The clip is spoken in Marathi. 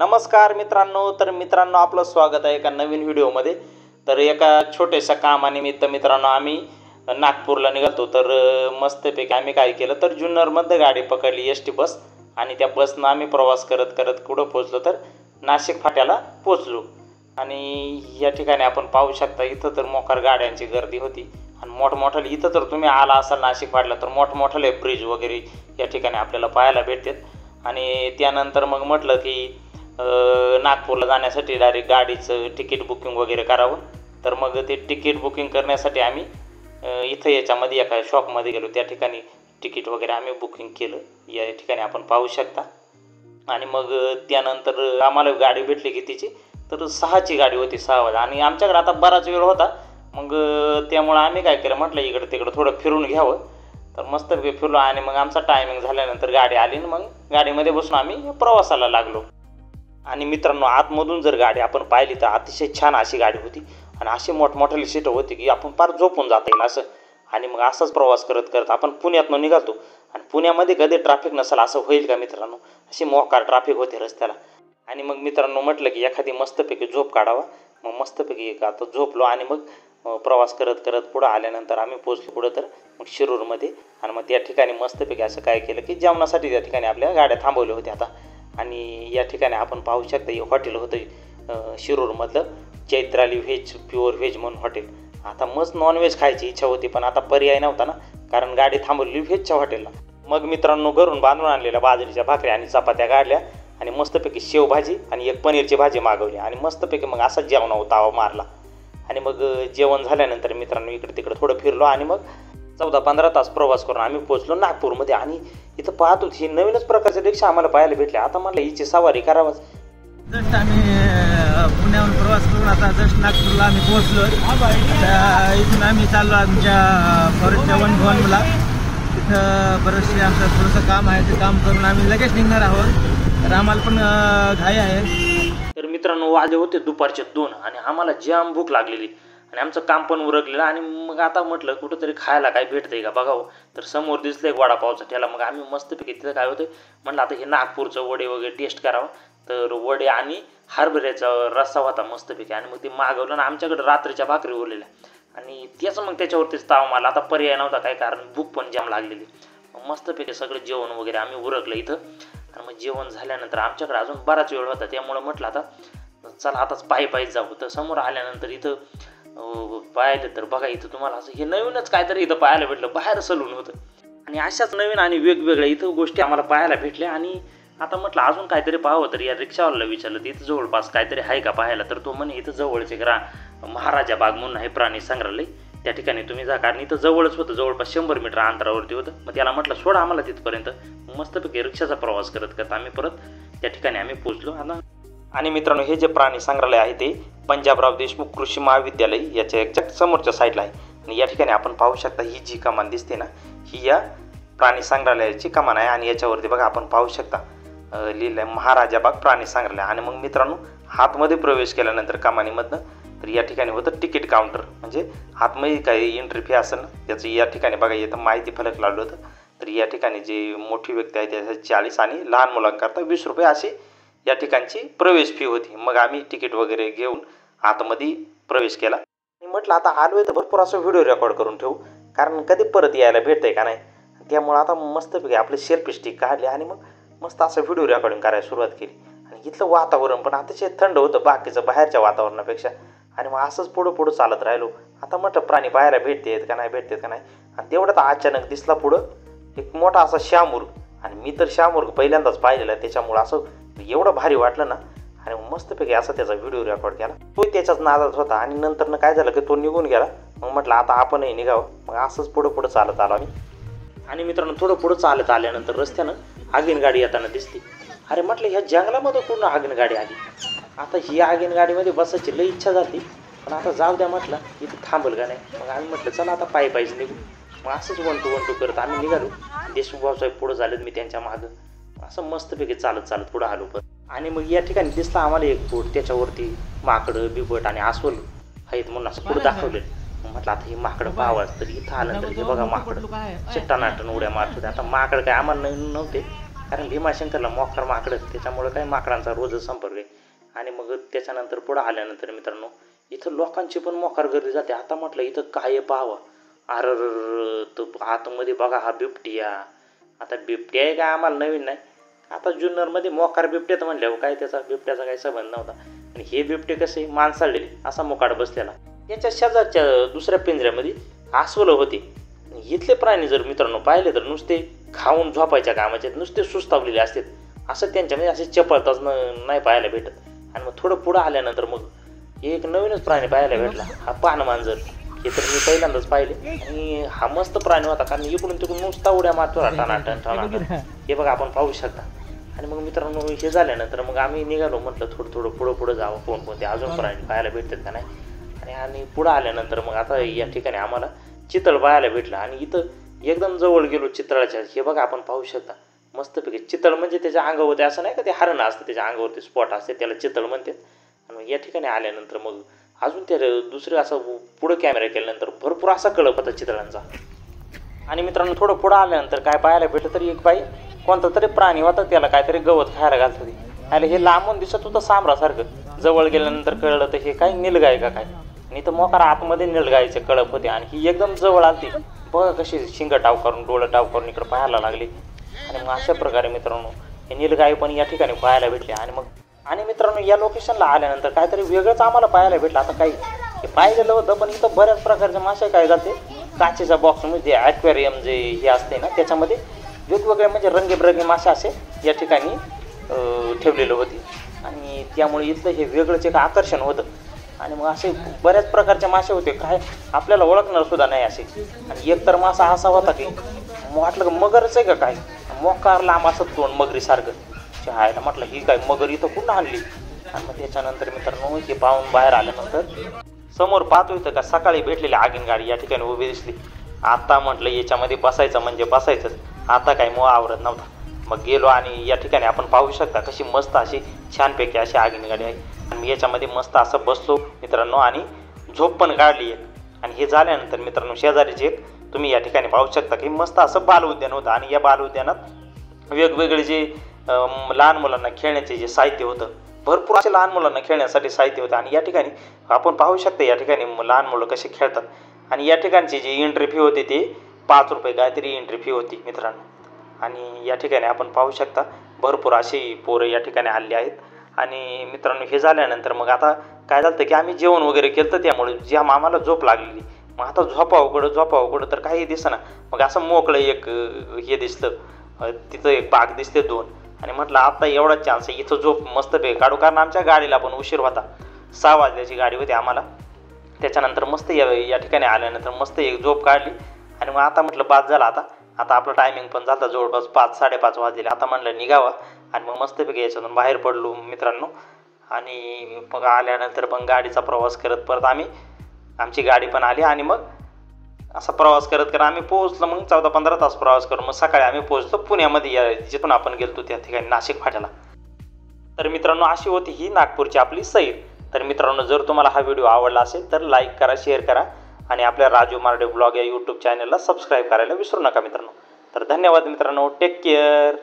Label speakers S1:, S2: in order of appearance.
S1: नमस्कार मित्रांनो, तर मित्रांनो आपलं स्वागत आहे एका नवीन व्हिडिओमध्ये। तर एका छोट्याशा कामानिमित्त मित्रांनो आम्ही नागपूरला निघालो। तर मस्तपैकी आम्ही काय केलं तर जुन्नरमध्ये गाडी पकडली एस टी बस आणि त्या बसनं आम्ही प्रवास करत करत कुठं पोहोचलो तर नाशिक फाट्याला पोहोचलो। आणि या ठिकाणी आपण पाहू शकता इथं तर मोकार गाड्यांची गर्दी होती आणि मोठमोठाले इथं तर तुम्ही आला असाल नाशिक फाट्याला तर मोठमोठाले ब्रिज वगैरे या ठिकाणी आपल्याला पाहायला भेटतात। आणि त्यानंतर मग म्हटलं की नागपूरला जाण्यासाठी डायरेक्ट गाडीचं तिकीट बुकिंग वगैरे करावं। तर मग ते तिकीट बुकिंग करण्यासाठी आम्ही इथं याच्यामध्ये एका शॉपमध्ये गेलो, त्या ठिकाणी तिकीट वगैरे आम्ही बुकिंग केलं, या ठिकाणी आपण पाहू शकता। आणि मग त्यानंतर आम्हाला गाडी भेटली कितीची तर 6ची गाडी होती, 6 वाजता। आणि आमच्याकडे आता बराच वेळ होता, मग त्यामुळं आम्ही काय केलं म्हटलं इकडं तिकडं थोडं फिरून घ्यावं। तर मस्तपैकी फिरलो आणि मग आमचा टायमिंग झाल्यानंतर गाडी आली आणि मग गाडीमध्ये बसून आम्ही प्रवासाला लागलो। आणि मित्रांनो आतमधून जर गाडी आपण पाहिली तर अतिशय छान अशी गाडी होती आणि अशी मोठमोठाली सीटं होती की आपण फार झोपून जाता येईल असं। आणि मग असाच प्रवास करत करत आपण पुण्यातनं निघालो आणि पुण्यामध्ये कधी ट्रॅफिक नसेल असं होईल का मित्रांनो, अशी मोकार ट्रॅफिक होते रस्त्याला। आणि मग मित्रांनो म्हटलं की एखादी मस्तपैकी झोप काढावा, मग मस्तपैकी आता झोपलो आणि मग प्रवास करत करत पुढं आल्यानंतर आम्ही पोचलो पुढं तर मग शिरूरमध्ये। आणि मग त्या ठिकाणी मस्तपैकी असं काय केलं की जेवणासाठी त्या ठिकाणी आपल्या गाड्या थांबवल्या होत्या आता। आणि या ठिकाणी आपण पाहू शकता हे हॉटेल होतं शिरूरमधलं चैत्राली व्हेज प्युअर व्हेज म्हणून हॉटेल। आता मस्त नॉनव्हेज खायची इच्छा होती पण आता पर्याय नव्हता ना, कारण गाडी थांबवली व्हेजच्या हॉटेलला। मग मित्रांनो घरून बांधून आणलेल्या बाजरीच्या भाकऱ्या आणि चपात्या काढल्या आणि मस्तपैकी शेवभाजी आणि एक पनीरची भाजी मागवली आणि मस्तपैकी मग असाच जेवणावर तावा मारला। आणि मग जेवण झाल्यानंतर मित्रांनो इकडे तिकडे थोडं फिरलो आणि मग 14-15 तास प्रवास करून आम्ही पोहोचलो नागपूरमध्ये। आणि इथं पाहतो ही नवीनच प्रकारचे रिक्षा आम्हाला पाहायला भेटले। आता मला हिची सवारी करावंच।
S2: जस्ट आम्ही पुण्याहून प्रवास करून आता जस्ट नागपूरला आम्ही पोहोचलो। इथून आम्ही चाललो आमच्या फॉरेस्टच्या वनभवनला, तिथं बरेचसे आमचं थोडंसं काम आहे, ते काम करून आम्ही लगेच निघणार आहोत। तर आम्हाला पण घाई आहे।
S1: तर मित्रांनो वाजले होते दुपारचे 2 आणि आम्हाला जाम भूक लागलेली आणि आमचं काम पण उरकलेलं। आणि मग आता म्हटलं कुठंतरी खायला काय भेटतंय का बघावं, तर समोर दिसलं एक वडापावचा ठेला। मग आम्ही मस्तपैकी तिथं काय होतं म्हटलं आता हे नागपूरचं वडे वगैरे टेस्ट करावं। तर वडे आणि हरभऱ्याचा रस्सा होता मस्तपैकी आणि मग ते मागवलं ना, आमच्याकडे रात्रीच्या भाकरी उरलेल्या आणि त्याचं मग त्याच्यावरतीच ताव मला आता पर्याय नव्हता काय, कारण भूक पण जाम लागलेली। मस्तपैकी सगळं जेवण वगैरे आम्ही उरकलं इथं। आणि मग जेवण झाल्यानंतर आमच्याकडे अजून बराच वेळ होता, त्यामुळं म्हटलं आता चला आताच पायी जाऊ। तर समोर आल्यानंतर इथं पाहिलं तर बघा इथं तुम्हाला असं हे नवीनच काहीतरी इथं पाहायला भेटलं, बाहेर सलून होतं आणि अशाच नवीन आणि वेगवेगळ्या इथं गोष्टी आम्हाला पाहायला भेटल्या। आणि आता म्हटलं अजून काहीतरी पाहावं, तर या रिक्षावाल्याला विचारलं तर इथं जवळपास काहीतरी आहे का पाहायला, तर तो म्हणे इथं जवळचे महाराजा बाग म्हणून आहे प्राणी संग्रहालय, त्या ठिकाणी तुम्ही जा, कारण इथं जवळच होतं, जवळपास 100 मीटर अंतरावरती होतं। मग त्याला म्हटलं सोडा आम्हाला तिथपर्यंत। मस्तपैकी रिक्षाचा प्रवास करत करत आम्ही परत त्या ठिकाणी आम्ही पोहोचलो आता। आणि मित्रांनो हे जे प्राणी संग्रहालय आहे ते पंजाबराव देशमुख कृषी महाविद्यालय याच्या एक्झॅक्ट समोरच्या साईडला आहे। आणि या ठिकाणी आपण पाहू शकता ही जी कमान दिसते ना, ही या प्राणी संग्रहालयाची कमान आहे। आणि याच्यावरती बघा आपण पाहू शकता लिहिलं आहे महाराजा बाग प्राणी संग्रहालय। आणि मग मित्रांनो आतमध्ये प्रवेश केल्यानंतर कमानीमधनं तर या ठिकाणी होतं तिकीट काउंटर, म्हणजे आतमध्ये काही एंट्री फी असेल ना त्याचं या ठिकाणी बघा येतं माहिती फलक लावलं होतं। तर या ठिकाणी जे मोठी व्यक्ती आहे त्यासाठी 40 आणि लहान मुलांकरता 20 रुपये अशी या ठिकाणची प्रवेश फी होती। मग आम्ही तिकीट वगैरे घेऊन आतमध्ये प्रवेश केला आणि म्हटलं आता आलो आहे तर भरपूर असं व्हिडिओ रेकॉर्ड करून ठेवू, कारण कधी परत यायला भेटतंय का नाही। त्यामुळं आता मस्तपैकी आपले सेल्फी स्टिक काढले आणि मग मस्त असं व्हिडिओ रेकॉर्डिंग करायला सुरुवात केली। आणि इथलं वातावरण पण अतिशय थंड होतं बाकीचं बाहेरच्या वातावरणापेक्षा। आणि मग असंच पुढं चालत राहिलो। आता म्हटलं प्राणी पाहायला भेटतात का नाही। आणि तेवढं तर अचानक दिसला पुढं एक मोठा असा शामुर्ग, आणि मी तर शामुर्ग पहिल्यांदाच पाहिलेला आहे, त्याच्यामुळं असं एवढं भारी वाटलं ना। आणि मस्तपैकी असा त्याचा व्हिडिओ रेकॉर्ड केला, तो त्याच्याच नादात होता। आणि नंतर काय झालं की तो निघून गेला। मग म्हटलं आता आपणही निघावं, मग असंच पुढं चालत आलो आम्ही। आणि मित्रांनो थोडं पुढं चालत आल्यानंतर रस्त्यानं आगीन गाडी येताना दिसली। अरे म्हटलं ह्या जंगलामध्ये पूर्ण आगीन गाडी आली, आता ही आगीन गाडीमध्ये बसायची लई इच्छा झाली, पण आता जाऊ द्या म्हटलं इथं थांबल का नाही। मग आम्ही म्हटलं चला आता पायी निघू। मग असंच 1 to 1 करत आम्ही निघालो। देशमुख भाऊसाहेब पुढं झालेत, मी त्यांच्या मागं असं मस्तपैकी चालत पुढं आलो परत। आणि मग या ठिकाणी दिसला आम्हाला एक बोट, त्याच्यावरती माकडं बिबट आणि अस्वल आहेत म्हणून असं पुढं दाखवलेलं। म्हटलं आता हे माकडं पाहावंच, तर इथं आल्यानंतर हे बघा माकडं चिट्टानाटन उड्या मारत होते। आता माकड काय आम्हाला नव्हते, कारण भीमाशंकरला मोकार माकडं, त्याच्यामुळे काय माकडांचा रोजच संपर्क आहे. आणि मग त्याच्यानंतर पुढं आल्यानंतर मित्रांनो इथं लोकांची पण मोकार गर्दी जाते. आता म्हटलं इथं काय पाहावं, अर तो आतमध्ये बघा हा बिबट्या. आता बिबट्या आहे काय आम्हाला नवीन नाही, आता जुन्नरमध्ये मोकार बिबट्यात म्हणल्यावर काय त्याचा बिबट्याचा काही संबंध नव्हता. आणि हे बिबटे कसे माणसाळलेले असा मोकाट बसलेला, त्याच्या शेजारच्या दुसऱ्या पिंजऱ्यामध्ये अस्वलं होते. इथले प्राणी जर मित्रांनो पाहिले तर नुसते खाऊन झोपायच्या कामाचे, नुसते सुस्तावलेले असतात. असं त्यांच्यामध्ये असे चपळताच नाही पाहायला भेटत. आणि मग थोडं पुढं आल्यानंतर मग एक नवीनच प्राणी पाहायला भेटला, हा पानमांजर. हे तर मी पहिल्यांदाच पाहिले आणि हा मस्त प्राणी होता, कारण इकडून तिकडून नुसता उड्या मारतो टनाटन टनाटन. हे बघा आपण पाहू शकता. आणि मग मित्रांनो हे झाल्यानंतर मग आम्ही निघालो, म्हटलं थोडं पुढं जावं, कोणते अजून प्राणी पाहायला भेटतात का नाही. आणि पुढं आल्यानंतर मग आता या ठिकाणी आम्हाला चितळ पाहायला भेटला. आणि इथं एकदम जवळ गेलो चितळाच्या. हे बघा आपण पाहू शकता मस्तपैकी. चितळ म्हणजे त्याच्या अंगावरती असं नाही का ते हरण असतं, त्याच्या अंगावरती स्पॉट असते, त्याला चितळ म्हणतात. आणि या ठिकाणी आल्यानंतर मग अजून त्या दुसरं असं पुढं कॅमेरा केल्यानंतर भरपूर असा कळप होता चितळांचा. आणि मित्रांनो थोडं पुढं आल्यानंतर काय पाहायला भेटलं, तरी एक बाई कोणता तरी प्राणी होता, त्याला काहीतरी गवत खायला घालत होती. आणि हे लांबून दिसत होतं सामरासारखं. जवळ गेल्यानंतर कळलं तर हे काय निलगाय का काय. आणि इथं मोकार आतमध्ये निलगायचे कळप होते. आणि ही एकदम जवळ आलती, बघा कशी शिंग टाव करून डोळं टाव करून इकडं पाहायला लागली. आणि मग अशा प्रकारे मित्रांनो हे निलगाई पण या ठिकाणी पाहायला भेटले. आणि मित्रांनो या लोकेशनला आल्यानंतर काहीतरी वेगळंच आम्हाला पाहायला भेटलं. आता काही हे पाहिलेलं होतं, पण इथं बऱ्याच प्रकारचे मासे काय जाते काचेच्या बॉक्समध्ये, ॲक्वेरियम जे हे असते ना त्याच्यामध्ये वेगवेगळे म्हणजे रंगीबेरंगी मासे असे या ठिकाणी ठेवलेले होते. आणि त्यामुळे इथलं हे वेगळंच एक आकर्षण होतं. आणि मग असे बऱ्याच प्रकारचे मासे होते, काय आपल्याला ओळखणार सुद्धा नाही असे. आणि एक तर मासा असा होता की म्हटलं मगरच आहे का काय, मोकार लांब असं तोंड मगरीसारखं. हायला म्हटलं ही काय मगर इथं कुठं आणली. आणि मग त्याच्यानंतर मित्रांनो हे पाहून बाहेर आल्यानंतर समोर पाहतो इथं का सकाळी भेटलेली आगीन गाडी या ठिकाणी उभी दिसली. आता म्हटलं याच्यामध्ये बसायचं म्हणजे बसायचंच, आता काय मोह आवरत नव्हता. मग गेलो आणि या ठिकाणी आपण पाहू शकता कशी मस्त अशी छानपैकी अशी आगीन गाडी आहे. आणि मी याच्यामध्ये मस्त असं बसलो मित्रांनो आणि झोप पण काढली एक. आणि हे झाल्यानंतर मित्रांनो शेजारीचे एक तुम्ही या ठिकाणी पाहू शकता की मस्त असं बाल उद्यान होतं. आणि या बाल उद्यानात वेगवेगळे जे लहान मुलांना खेळण्याचे जे साहित्य होतं, भरपूर असे लहान मुलांना खेळण्यासाठी साहित्य होतं. आणि या ठिकाणी आपण पाहू शकता या ठिकाणी लहान मुलं कसे खेळतात. आणि या ठिकाणची जी एंट्री फी होती ती 5 रुपये काहीतरी एंट्री फी होती मित्रांनो. आणि या ठिकाणी आपण पाहू शकता भरपूर अशी पोरं या ठिकाणी आली आहेत. आणि मित्रांनो हे झाल्यानंतर मग आता काय झालं की आम्ही जेवण वगैरे केलं, तर त्यामुळे जी आम्हाला झोप लागलेली. मग आता झोपावं तर काही दिसेना. मग असं मोकळं एक हे दिसलं, तिथं एक बाग दिसते 2. आणि म्हटलं आता एवढा चान्स आहे, इथं झोप मस्त काढू, कारण आमच्या गाडीला पण उशीर होता, 6 वाजल्याची गाडी होती आम्हाला. त्याच्यानंतर मस्त या ठिकाणी आल्यानंतर मस्त एक झोप काढली. आणि मग आता म्हटलं बाद झाला, आता आपलं टायमिंग पण झालं जवळपास 5-5:30 वाजलेले. आता म्हटलं निघावा. आणि मग मस्तपैकी याच्यातून बाहेर पडलो मित्रांनो. आणि मग आल्यानंतर मग गाडीचा प्रवास करत परत आमची गाडी पण आली. आणि मग असा प्रवास करत आम्ही पोहोचलो. मग 14-15 तास प्रवास करून मग सकाळी आम्ही पोहोचलो पुण्यामध्ये, जिथून आपण गेलो त्या ठिकाणी नाशिक फाट्याला. तर मित्रांनो अशी होती ही नागपूरची आपली सैर. तर मित्रांनो जर तुम्हाला हा व्हिडिओ आवडला असेल तर लाईक करा, शेअर करा आणि आपल्या राजू मार्डे ब्लॉग या यूट्यूब चॅनलला सबस्क्राईब करायला विसरू नका मित्रांनो. तर धन्यवाद मित्रांनो, टेक केअर.